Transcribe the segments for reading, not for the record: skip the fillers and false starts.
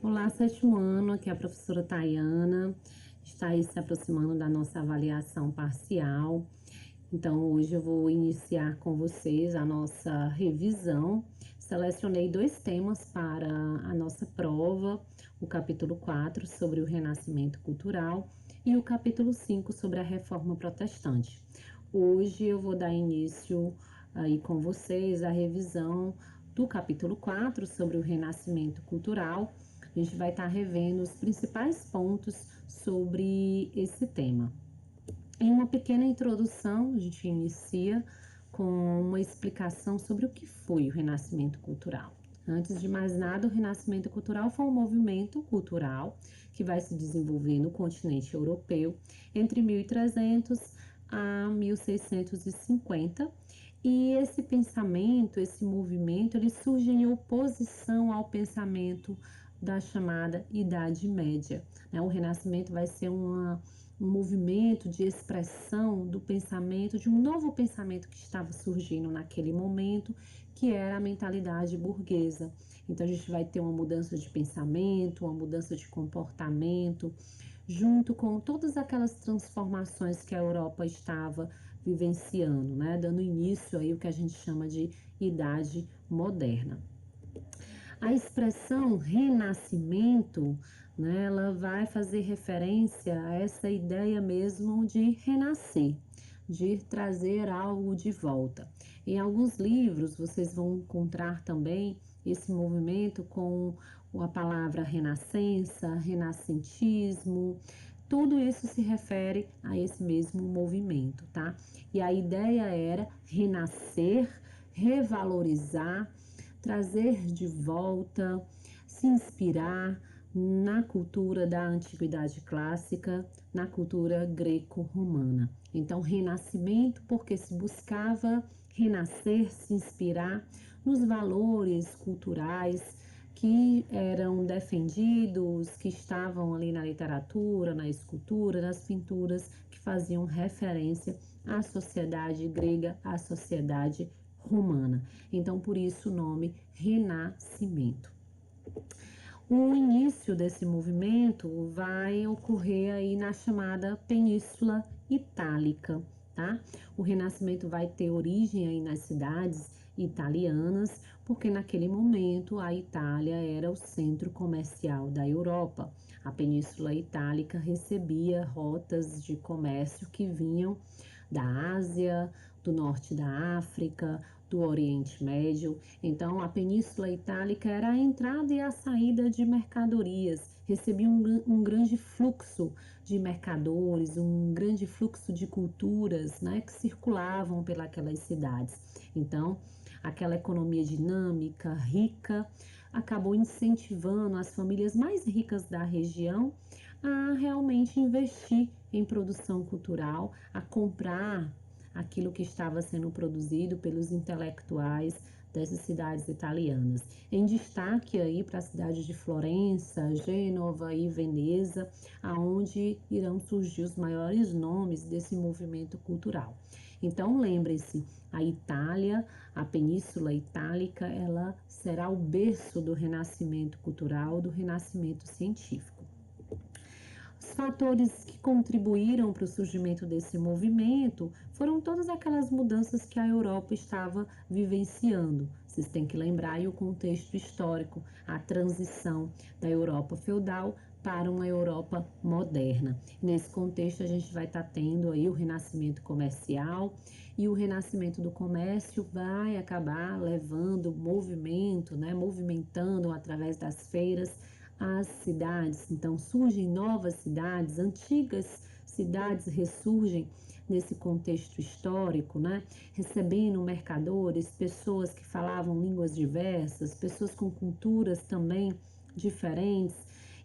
Olá, sétimo ano, aqui é a professora Tayana, está aí se aproximando da nossa avaliação parcial. Então, hoje eu vou iniciar com vocês a nossa revisão. Selecionei dois temas para a nossa prova, o capítulo 4 sobre o Renascimento Cultural e o capítulo 5 sobre a Reforma Protestante. Hoje eu vou dar início aí com vocês à revisão do capítulo 4 sobre o Renascimento Cultural. A gente vai estar revendo os principais pontos sobre esse tema. Em uma pequena introdução, a gente inicia com uma explicação sobre o que foi o Renascimento Cultural. Antes de mais nada, o Renascimento Cultural foi um movimento cultural que vai se desenvolver no continente europeu entre 1300 a 1650. E esse pensamento, esse movimento, ele surge em oposição ao pensamento da chamada Idade Média. O Renascimento vai ser um movimento de expressão do pensamento, de um novo pensamento que estava surgindo naquele momento, que era a mentalidade burguesa. Então a gente vai ter uma mudança de pensamento, uma mudança de comportamento, junto com todas aquelas transformações que a Europa estava vivenciando, dando início aí o que a gente chama de Idade Moderna. A expressão renascimento, ela vai fazer referência a essa ideia mesmo de renascer, de trazer algo de volta. Em alguns livros vocês vão encontrar também esse movimento com a palavra renascença, renascentismo. Tudo isso se refere a esse mesmo movimento, tá? E a ideia era renascer, revalorizar, trazer de volta, se inspirar na cultura da antiguidade clássica, na cultura greco-romana. Então, renascimento, porque se buscava renascer, se inspirar nos valores culturais que eram defendidos, que estavam ali na literatura, na escultura, nas pinturas, que faziam referência à sociedade grega, à sociedade romana. Então, por isso o nome Renascimento. O início desse movimento vai ocorrer aí na chamada Península Itálica, tá? O Renascimento vai ter origem aí nas cidades italianas, porque naquele momento a Itália era o centro comercial da Europa. A Península Itálica recebia rotas de comércio que vinham da Ásia, do norte da África, do Oriente Médio. Então, a Península Itálica era a entrada e a saída de mercadorias, recebia um grande fluxo de mercadores, um grande fluxo de culturas, que circulavam pelas cidades. Então, aquela economia dinâmica, rica, acabou incentivando as famílias mais ricas da região a realmente investir em produção cultural, a comprar aquilo que estava sendo produzido pelos intelectuais dessas cidades italianas. Em destaque aí para a cidade de Florença, Gênova e Veneza, aonde irão surgir os maiores nomes desse movimento cultural. Então, lembre-se, a Itália, a Península Itálica, ela será o berço do renascimento cultural, do renascimento científico. Os fatores que contribuíram para o surgimento desse movimento foram todas aquelas mudanças que a Europa estava vivenciando. Vocês têm que lembrar aí o contexto histórico, a transição da Europa feudal para uma Europa moderna. Nesse contexto, a gente vai estar tendo aí o renascimento comercial, e o renascimento do comércio vai acabar levando movimento, movimentando através das feiras as cidades. Então surgem novas cidades, antigas cidades ressurgem nesse contexto histórico, recebendo mercadores, pessoas que falavam línguas diversas, pessoas com culturas também diferentes,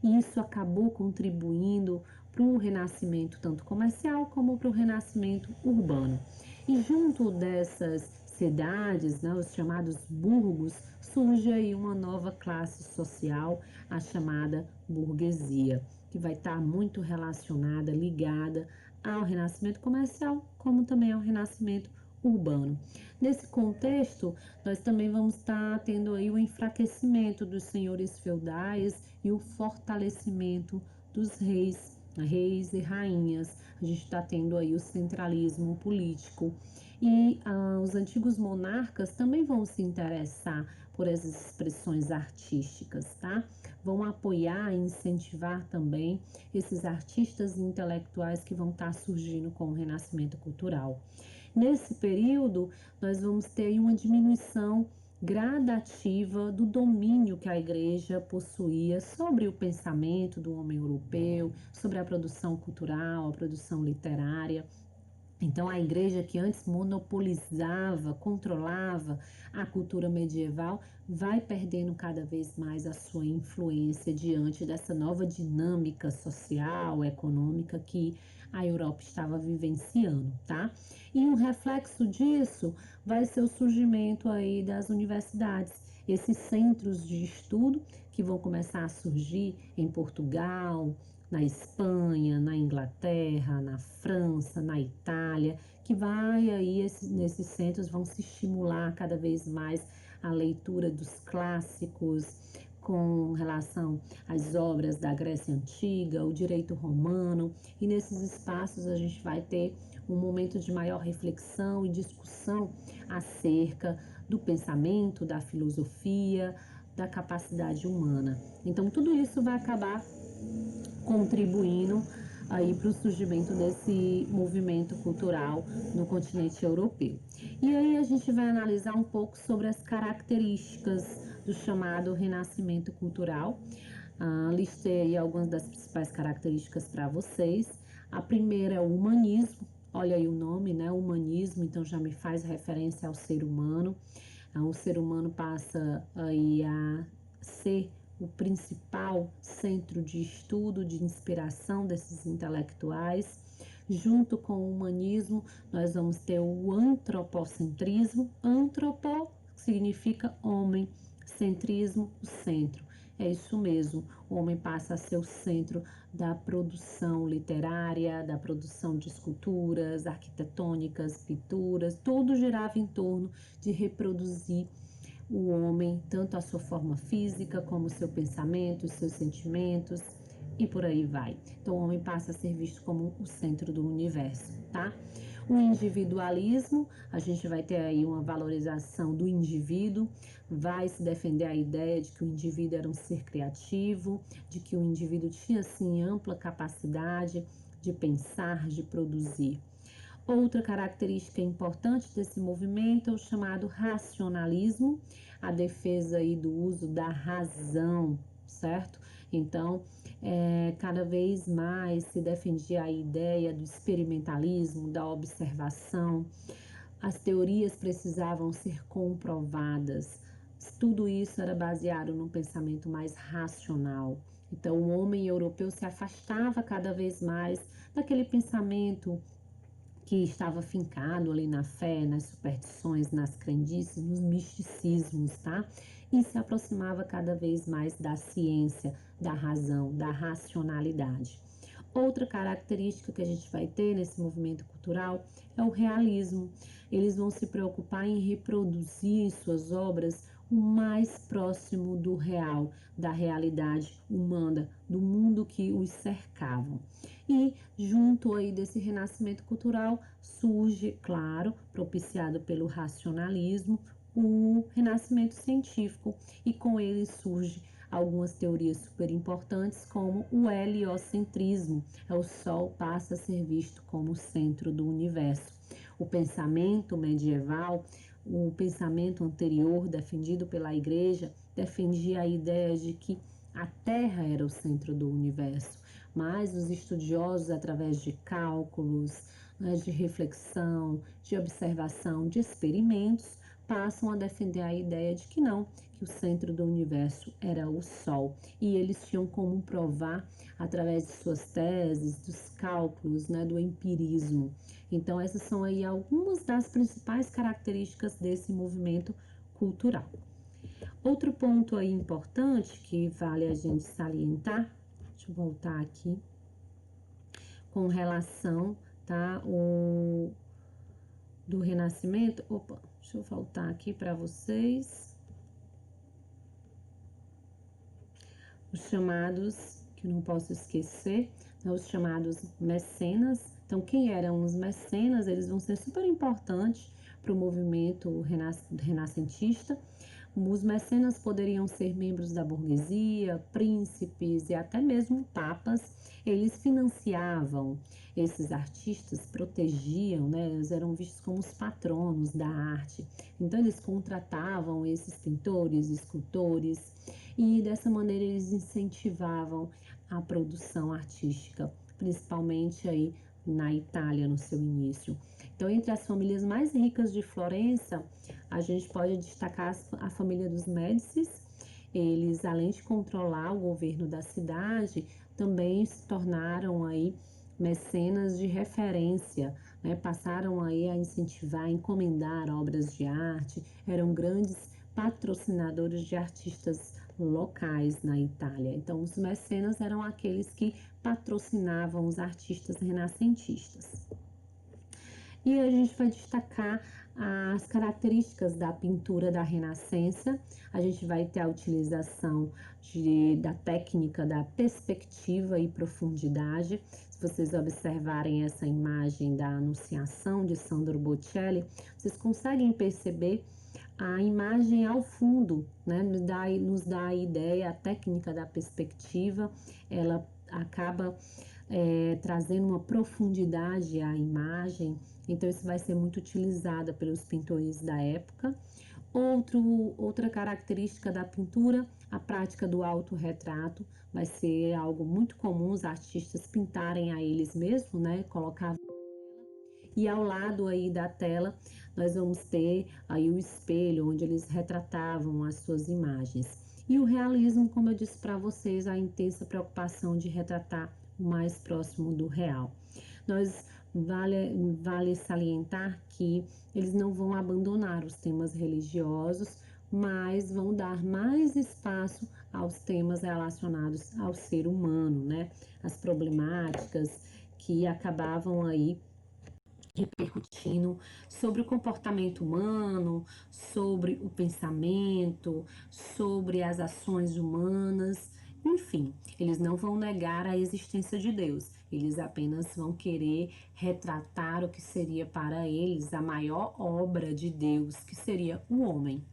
e isso acabou contribuindo para o renascimento tanto comercial como para o renascimento urbano. E junto dessas cidades, os chamados burgos, surge aí uma nova classe social, a chamada burguesia, que vai estar muito relacionada, ligada ao renascimento comercial, como também ao renascimento urbano. Nesse contexto, nós também vamos estar tendo aí o enfraquecimento dos senhores feudais e o fortalecimento dos reis e rainhas. A gente está tendo aí o centralismo político. E os antigos monarcas também vão se interessar por essas expressões artísticas, tá? Vão apoiar e incentivar também esses artistas e intelectuais que vão estar surgindo com o renascimento cultural. Nesse período, nós vamos ter uma diminuição gradativa do domínio que a igreja possuía sobre o pensamento do homem europeu, sobre a produção cultural, a produção literária. Então, a igreja que antes monopolizava, controlava a cultura medieval, vai perdendo cada vez mais a sua influência diante dessa nova dinâmica social, econômica que a Europa estava vivenciando, tá? E um reflexo disso vai ser o surgimento aí das universidades, esses centros de estudo que vão começar a surgir em Portugal, na Espanha, na Inglaterra, na França, na Itália, que vai aí, nesses centros vão se estimular cada vez mais a leitura dos clássicos com relação às obras da Grécia Antiga, o direito romano, e nesses espaços a gente vai ter um momento de maior reflexão e discussão acerca do pensamento, da filosofia, da capacidade humana. Então, tudo isso vai acabar contribuindo aí para o surgimento desse movimento cultural no continente europeu. E aí a gente vai analisar um pouco sobre as características do chamado renascimento cultural. Listei aí algumas das principais características para vocês. A primeira é o humanismo. Olha aí o nome, né? Humanismo, então já me faz referência ao ser humano. O ser humano passa aí a ser o principal centro de estudo, de inspiração desses intelectuais. Junto com o humanismo, nós vamos ter o antropocentrismo. Antropo significa homem, centrismo, o centro. É isso mesmo, o homem passa a ser o centro da produção literária, da produção de esculturas, arquitetônicas, pinturas, tudo girava em torno de reproduzir o homem, tanto a sua forma física, como o seu pensamento, os seus sentimentos e por aí vai. Então, o homem passa a ser visto como o centro do universo, tá? O individualismo, a gente vai ter aí uma valorização do indivíduo, vai se defender a ideia de que o indivíduo era um ser criativo, de que o indivíduo tinha, sim, ampla capacidade de pensar, de produzir. Outra característica importante desse movimento é o chamado racionalismo, a defesa aí do uso da razão, certo? Então, cada vez mais se defendia a ideia do experimentalismo, da observação. As teorias precisavam ser comprovadas. Tudo isso era baseado num pensamento mais racional. Então, o homem europeu se afastava cada vez mais daquele pensamento que estava fincado ali na fé, nas superstições, nas crendices, nos misticismos, tá? E se aproximava cada vez mais da ciência, da razão, da racionalidade. Outra característica que a gente vai ter nesse movimento cultural é o realismo. Eles vão se preocupar em reproduzir em suas obras o mais próximo do real, da realidade humana, do mundo que os cercavam. E junto aí desse renascimento cultural surge, claro, propiciado pelo racionalismo, o renascimento científico, e com ele surge algumas teorias super importantes, como o heliocentrismo. O Sol passa a ser visto como o centro do universo. O pensamento medieval, o pensamento anterior defendido pela Igreja, defendia a ideia de que a Terra era o centro do universo. Mas os estudiosos, através de cálculos, de reflexão, de observação, de experimentos, passam a defender a ideia de que não, que o centro do universo era o Sol. E eles tinham como provar, através de suas teses, dos cálculos, do empirismo. Então, essas são aí algumas das principais características desse movimento cultural. Outro ponto aí importante que vale a gente salientar, deixa eu voltar aqui, com relação, tá, do Renascimento. Opa, deixa eu voltar aqui para vocês. Os chamados, que eu não posso esquecer, os chamados mecenas. Então, quem eram os mecenas? Eles vão ser super importantes para o movimento renascentista. Os mecenas poderiam ser membros da burguesia, príncipes e até mesmo papas. Eles financiavam esses artistas, protegiam, né? Eles eram vistos como os patronos da arte. Então, eles contratavam esses pintores, escultores, e dessa maneira eles incentivavam a produção artística, principalmente aí na Itália no seu início. Então, entre as famílias mais ricas de Florença, a gente pode destacar a família dos Médicis. Eles, além de controlar o governo da cidade, também se tornaram aí mecenas de referência, né? Passaram aí a incentivar, a encomendar obras de arte, eram grandes patrocinadores de artistas locais na Itália. Então, os mecenas eram aqueles que patrocinavam os artistas renascentistas. E a gente vai destacar as características da pintura da Renascença. A gente vai ter a utilização da técnica da perspectiva e profundidade. Se vocês observarem essa imagem da Anunciação de Sandro Botticelli, vocês conseguem perceber a imagem ao fundo, né? Nos dá a ideia, a técnica da perspectiva, ela acaba trazendo uma profundidade à imagem, então isso vai ser muito utilizada pelos pintores da época. Outra característica da pintura, a prática do autorretrato, vai ser algo muito comum os artistas pintarem a eles mesmos, né? Colocar. E ao lado aí da tela, nós vamos ter aí o espelho, onde eles retratavam as suas imagens. E o realismo, como eu disse para vocês, a intensa preocupação de retratar o mais próximo do real. Vale salientar que eles não vão abandonar os temas religiosos, mas vão dar mais espaço aos temas relacionados ao ser humano, né? As problemáticas que acabavam aí repercutindo sobre o comportamento humano, sobre o pensamento, sobre as ações humanas, enfim, eles não vão negar a existência de Deus, eles apenas vão querer retratar o que seria para eles a maior obra de Deus, que seria o homem.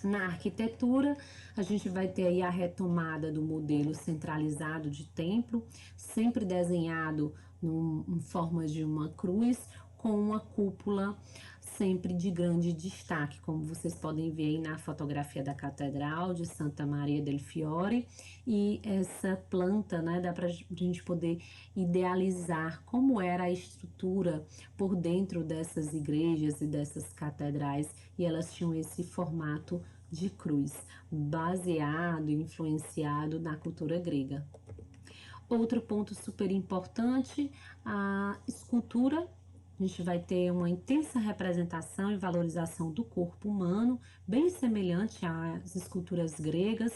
Na arquitetura, a gente vai ter aí a retomada do modelo centralizado de templo, sempre desenhado em forma de uma cruz, com uma cúpula sempre de grande destaque, como vocês podem ver aí na fotografia da Catedral de Santa Maria del Fiore. E essa planta, né, dá para a gente poder idealizar como era a estrutura por dentro dessas igrejas e dessas catedrais, e elas tinham esse formato de cruz, baseado e influenciado na cultura grega. Outro ponto super importante, a escultura. A gente vai ter uma intensa representação e valorização do corpo humano, bem semelhante às esculturas gregas.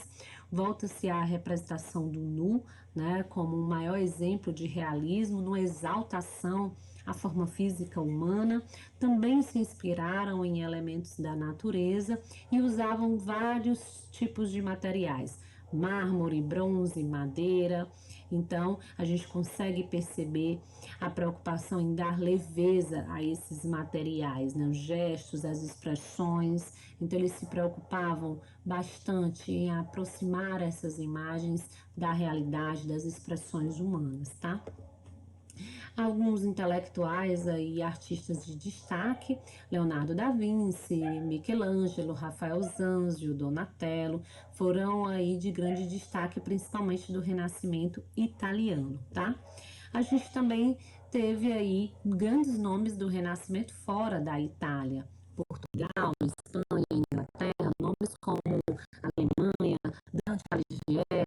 Volta-se à representação do nu, né, como um maior exemplo de realismo, numa exaltação à forma física humana. Também se inspiraram em elementos da natureza e usavam vários tipos de materiais: mármore, bronze, madeira. Então, a gente consegue perceber a preocupação em dar leveza a esses materiais, né? Os gestos, as expressões. Então, eles se preocupavam bastante em aproximar essas imagens da realidade, das expressões humanas, tá? Alguns intelectuais e artistas de destaque: Leonardo da Vinci, Michelangelo, Rafael Zanzio, Donatello, foram aí de grande destaque, principalmente do Renascimento italiano, tá? A gente também teve aí grandes nomes do Renascimento fora da Itália: Portugal, Espanha, Inglaterra, nomes como Alemanha, Dante Alighieri,